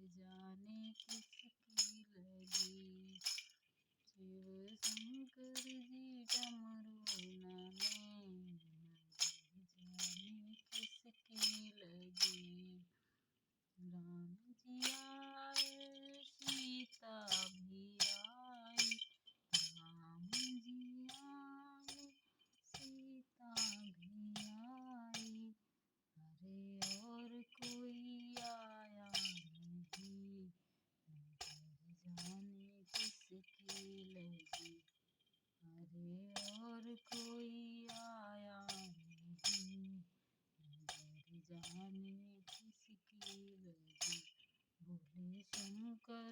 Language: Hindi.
जाने किसकी लगी। शिव शंकर जी डमरू नामे, नजर जाने किसकी लगी। राम जी आए सीता भी आई, राम जी आए सीता भी आई। अरे और कोई आया नहीं, नजर जाने किसकी लगी। अरे और कोई आया नहीं, नजर जाने किसकी लगी। बोले शंकर